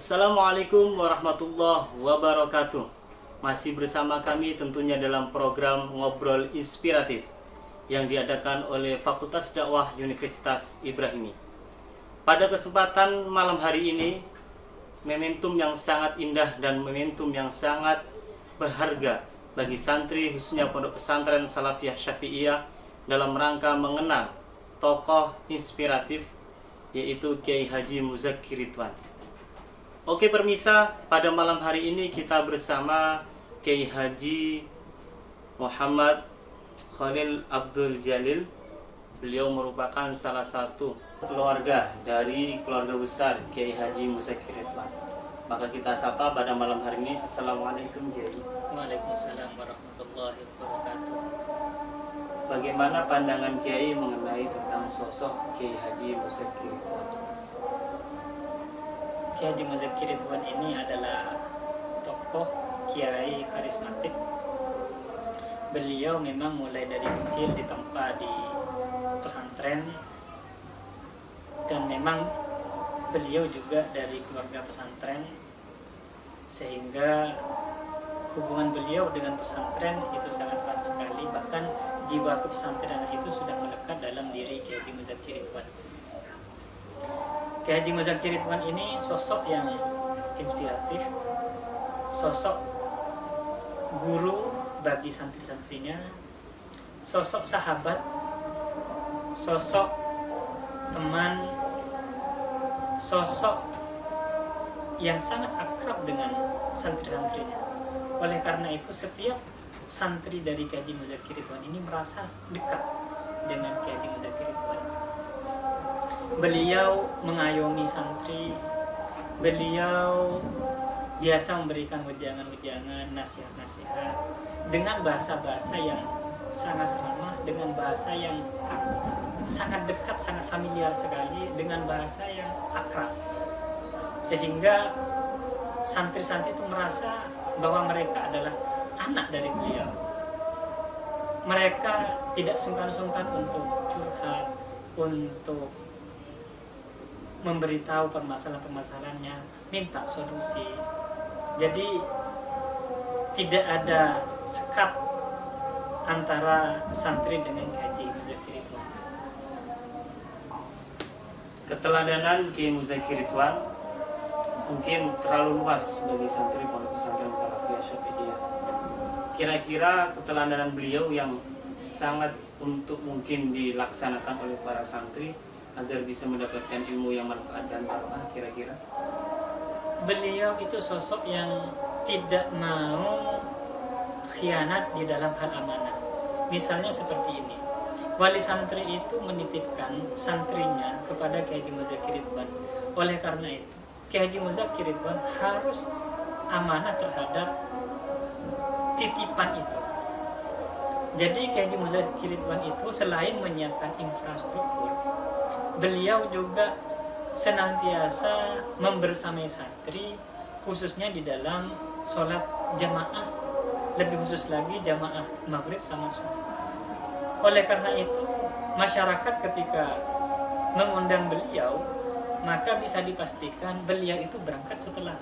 Assalamualaikum warahmatullahi wabarakatuh. Masih bersama kami tentunya dalam program Ngobrol Inspiratif yang diadakan oleh Fakultas Dakwah Universitas Ibrahimi. Pada kesempatan malam hari ini, momentum yang sangat indah dan momentum yang sangat berharga bagi santri khususnya Pondok Pesantren Salafiyah Syafi'iyah dalam rangka mengenang tokoh inspiratif yaitu Kiai Haji Muzakir Ridwan. Oke permisa, pada malam hari ini kita bersama Kiai Haji Muhammad Khalil Abdul Jalil. Beliau merupakan salah satu keluarga dari keluarga besar Kiai Haji Muzakir Ridwan. Maka kita sapa pada malam hari ini. Assalamualaikum Kiai. Waalaikumsalam warahmatullahi wabarakatuh. Bagaimana pandangan Kiai mengenai tentang sosok Kiai Haji Muzakir Ridwan? Kiai Haji Muzakir Ridwan ini adalah tokoh kiai karismatik. Beliau memang mulai dari kecil ditempa di pesantren, dan memang beliau juga dari keluarga pesantren, sehingga hubungan beliau dengan pesantren itu sangat erat sekali. Bahkan jiwa kepesantrenan itu sudah melekat dalam diri Kiai Haji Muzakir Ridwan. Kiai Haji Muzakir Ridwan ini sosok yang inspiratif, sosok guru bagi santri-santrinya, sosok sahabat, sosok teman, sosok yang sangat akrab dengan santri-santrinya. Oleh karena itu setiap santri dari Kiai Haji Muzakir Ridwan ini merasa dekat dengan Kiai Haji Muzakir Ridwan. Beliau mengayomi santri, beliau biasa memberikan wejangan-wejangan, nasihat-nasihat dengan bahasa-bahasa yang sangat ramah, dengan bahasa yang sangat dekat, sangat familiar sekali, dengan bahasa yang akrab, sehingga santri-santri itu merasa bahwa mereka adalah anak dari beliau. Mereka tidak sungkan-sungkan untuk curhat, untuk memberitahu permasalahan-permasalahannya, minta solusi. Jadi tidak ada sekat antara santri dengan Kiai Haji Muzakir Ridwan. Keteladanan Kiai Muzakir Ridwan mungkin terlalu luas bagi santri Pondok Pesantren Salafiyah Syafi'iyah. Kira-kira keteladanan beliau yang sangat untuk mungkin dilaksanakan oleh para santri agar bisa mendapatkan ilmu yang manfaat dan barokah, kira-kira? Beliau itu sosok yang tidak mau khianat di dalam hal amanah. Misalnya seperti ini, wali santri itu menitipkan santrinya kepada Kiai Haji Muzakir Ridwan. Oleh karena itu Kiai Haji Muzakir Ridwan harus amanah terhadap titipan itu. Jadi Kiai Haji Muzakir Ridwan itu selain menyiapkan infrastruktur, beliau juga senantiasa membersamai santri, khususnya di dalam sholat jamaah, lebih khusus lagi jamaah maghrib sama subuh. Oleh karena itu masyarakat ketika mengundang beliau, maka bisa dipastikan beliau itu berangkat setelah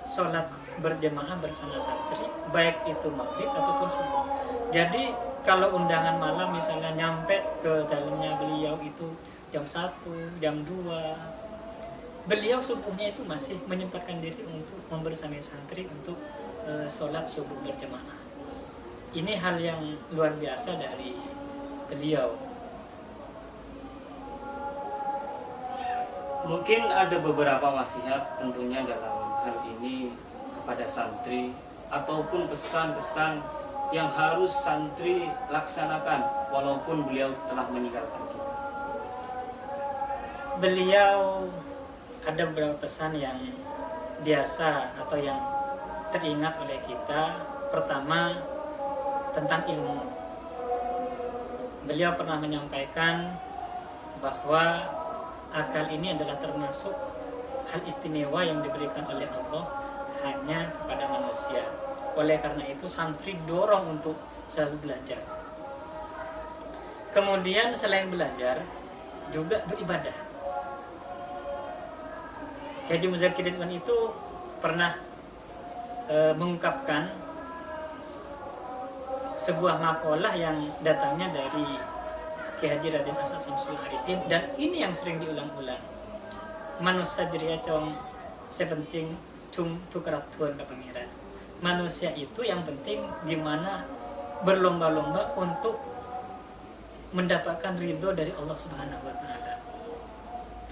sholat berjamaah bersama santri, baik itu maghrib ataupun subuh. Jadi kalau undangan malam misalnya nyampe ke dalamnya beliau itu jam 1, jam 2, beliau subuhnya itu masih menyempatkan diri untuk membersamai santri untuk sholat subuh berjamaah. Ini hal yang luar biasa dari beliau. Mungkin ada beberapa wasiat tentunya dalam hal ini kepada santri ataupun pesan-pesan yang harus santri laksanakan walaupun beliau telah meninggalkan kita. Beliau ada beberapa pesan yang biasa atau yang teringat oleh kita. Pertama, tentang ilmu. Beliau pernah menyampaikan bahwa akal ini adalah termasuk hal istimewa yang diberikan oleh Allah hanya kepada manusia. Oleh karena itu santri dorong untuk selalu belajar. Kemudian selain belajar juga beribadah. Kiai Haji Muzakir Ridwan itu pernah mengungkapkan sebuah makalah yang datangnya dari Kiai Haji Raden Asad Samsul Arifin, dan ini yang sering diulang-ulang. Manusia jeria cong sepenting cung tukaratuan ke pangeran. Manusia itu yang penting gimana berlomba-lomba untuk mendapatkan ridho dari Allah Subhanahu wa taala.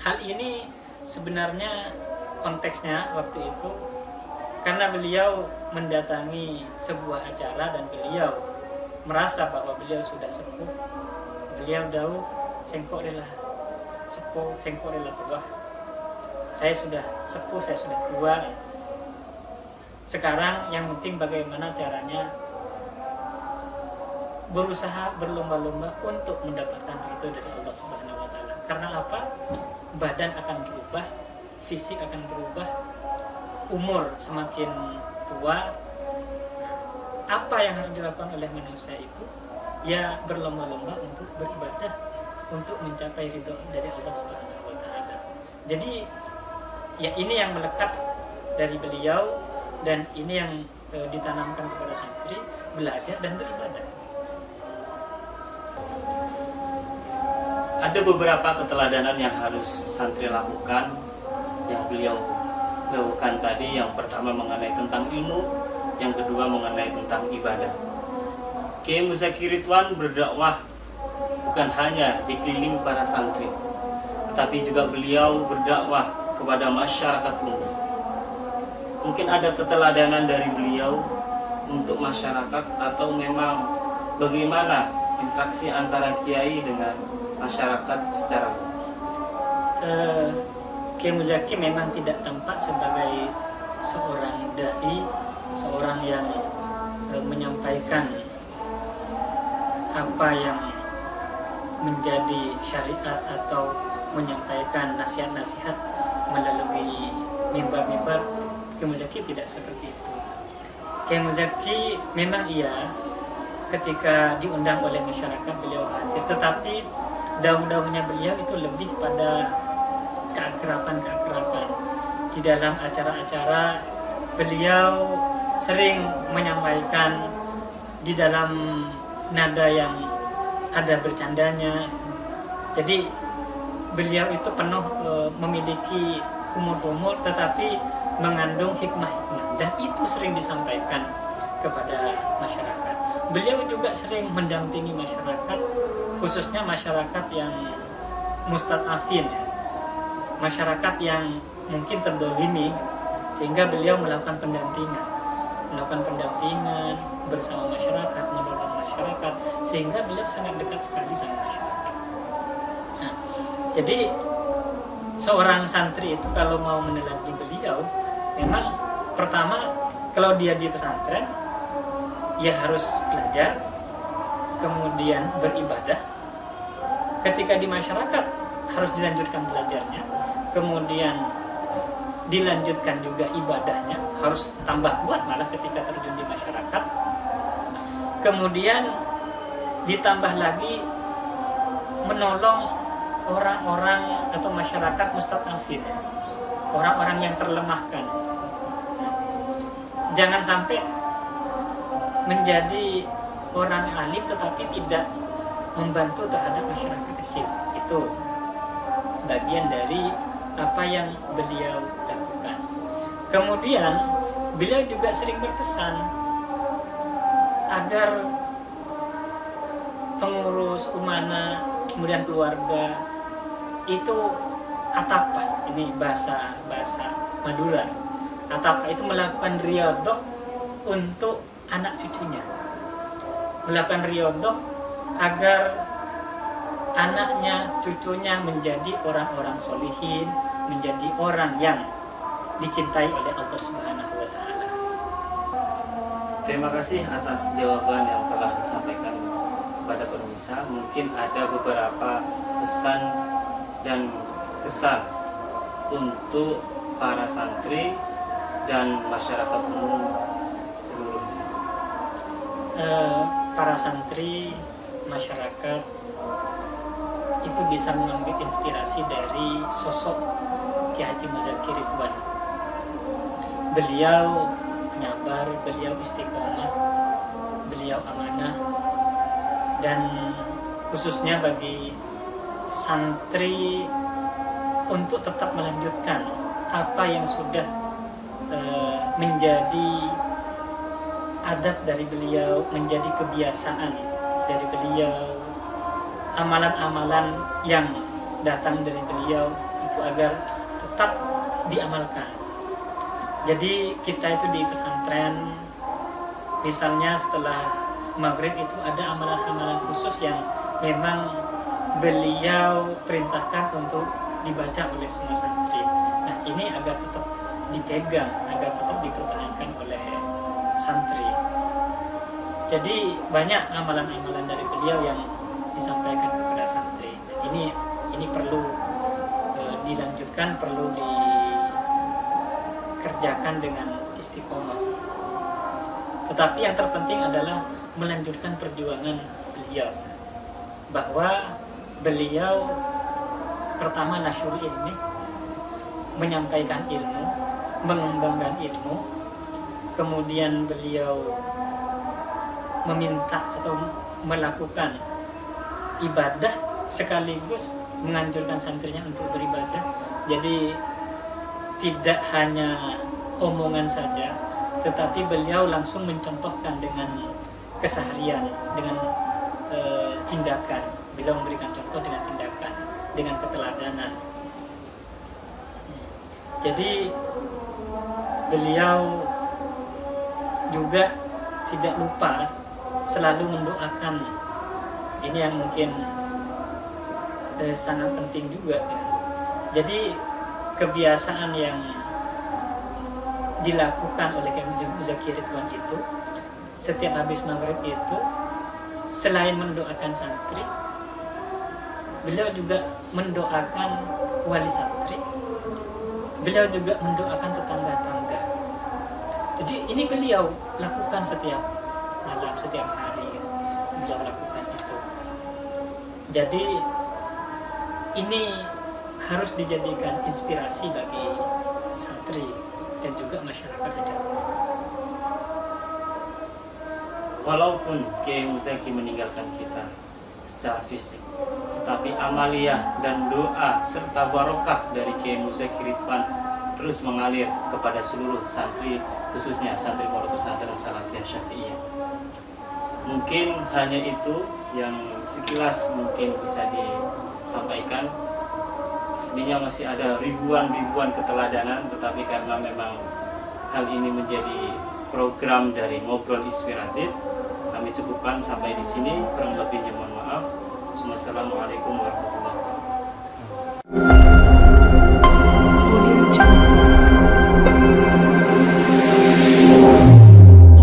Hal ini sebenarnya konteksnya waktu itu karena beliau mendatangi sebuah acara dan beliau merasa bahwa beliau sudah sepuh. Beliau tahu sengkok rela sepuh, sengkok rela tua. Saya sudah sepuh, saya sudah tua. Sekarang yang penting bagaimana caranya berusaha berlomba-lomba untuk mendapatkan itu dari Allah Subhanahu wa taala. Karena apa? Badan akan berubah, fisik akan berubah, umur semakin tua. Apa yang harus dilakukan oleh manusia itu? Ya berlomba-lomba untuk beribadah, untuk mencapai ridho dari Allah Subhanahu wa taala. Jadi ya ini yang melekat dari beliau, dan ini yang ditanamkan kepada santri, belajar dan beribadah. Ada beberapa keteladanan yang harus santri lakukan yang beliau lakukan tadi. Yang pertama mengenai tentang ilmu, yang kedua mengenai tentang ibadah. Kiai Muzakir Ridwan berdakwah bukan hanya dikelilingi para santri, tetapi juga beliau berdakwah kepada masyarakat umum. Mungkin ada keteladanan dari beliau untuk masyarakat, atau memang bagaimana interaksi antara kiai dengan masyarakat secara luas? Kiai Muzakir memang tidak tampak sebagai seorang dai, seorang yang menyampaikan apa yang menjadi syariat atau menyampaikan nasihat-nasihat melalui mimbar-mimbar. Kiai Muzakir tidak seperti itu. Kiai Muzakir memang iya ketika diundang oleh masyarakat beliau hadir, tetapi daun-daunnya beliau itu lebih pada keakraban. Di dalam acara-acara beliau sering menyampaikan di dalam nada yang ada bercandanya. Jadi beliau itu penuh memiliki humor-humor, tetapi mengandung hikmah-hikmah, dan itu sering disampaikan kepada masyarakat. Beliau juga sering mendampingi masyarakat, khususnya masyarakat yang mustadafin, masyarakat yang mungkin terdolimi, sehingga beliau melakukan pendampingan bersama masyarakat, menolong masyarakat, sehingga beliau sangat dekat sekali sama masyarakat. Nah, jadi seorang santri itu kalau mau meneladani beliau, memang pertama kalau dia di pesantren, ya harus belajar, kemudian beribadah. Ketika di masyarakat harus dilanjutkan belajarnya, kemudian dilanjutkan juga ibadahnya, harus tambah kuat malah ketika terjun di masyarakat. Kemudian ditambah lagi menolong orang-orang atau masyarakat mustadafin, orang-orang yang terlemahkan. Jangan sampai menjadi orang alim tetapi tidak membantu terhadap masyarakat kecil. Itu bagian dari apa yang beliau lakukan. Kemudian beliau juga sering berpesan agar pengurus umana, kemudian keluarga itu atapa, ini bahasa Madura. Atapa itu melakukan riyadhah untuk anak cucunya, melakukan riyadhah agar anaknya, cucunya menjadi orang-orang solihin, menjadi orang yang dicintai oleh Allah Subhanahu wa taala. Terima kasih atas jawaban yang telah disampaikan kepada pemirsa. Mungkin ada beberapa pesan dan kesan untuk para santri dan masyarakat umum seluruhnya. Para santri, masyarakat itu bisa mengambil inspirasi dari sosok Kiai Haji Muzakir Ridwan. Beliau penyabar, beliau istiqomah, beliau amanah, dan khususnya bagi santri untuk tetap melanjutkan apa yang sudah menjadi adat dari beliau, menjadi kebiasaan dari beliau, amalan-amalan yang datang dari beliau itu agar tetap diamalkan. Jadi kita itu di pesantren, misalnya setelah maghrib itu ada amalan-amalan khusus yang memang beliau perintahkan untuk dibaca oleh semua santri. Nah, ini agar tetap dipegang, agar tetap dipertahankan oleh santri. Jadi banyak amalan-amalan dari beliau yang disampaikan kepada santri. Ini perlu dilanjutkan, perlu dikerjakan dengan istiqomah. Tetapi yang terpenting adalah melanjutkan perjuangan beliau, bahwa beliau pertama nasyur ilmi, menyampaikan ilmu, mengembangkan ilmu, kemudian beliau meminta atau melakukan ibadah sekaligus menganjurkan santrinya untuk beribadah. Jadi tidak hanya omongan saja, tetapi beliau langsung mencontohkan dengan keseharian, dengan tindakan. Beliau memberikan contoh dengan tindakan, dengan keteladanan. Jadi beliau juga tidak lupa selalu mendoakan. Ini yang mungkin sangat penting juga. Jadi kebiasaan yang dilakukan oleh Kiai Muzakir Ridwan itu, setiap habis maghrib itu, selain mendoakan santri, beliau juga mendoakan wali santri, beliau juga mendoakan tetangga-tetangga. Jadi ini beliau lakukan setiap malam, setiap hari, beliau lakukan itu. Jadi ini harus dijadikan inspirasi bagi santri dan juga masyarakat secara umum. Walaupun Kiai Muzakir meninggalkan kita secara fisik, tetapi amaliyah dan doa serta barokah dari Kiai Muzakir Ridwan terus mengalir kepada seluruh santri, khususnya santri Pondok Pesantren Salafiyah Syafi'iyah. Mungkin hanya itu yang sekilas mungkin bisa disampaikan. Sebenarnya masih ada ribuan keteladanan, tetapi karena memang hal ini menjadi program dari Ngobrol Inspiratif, kami cukupkan sampai di sini. Kurang lebihnya mohon maaf. Wassalamualaikum warahmatullahi wabarakatuh.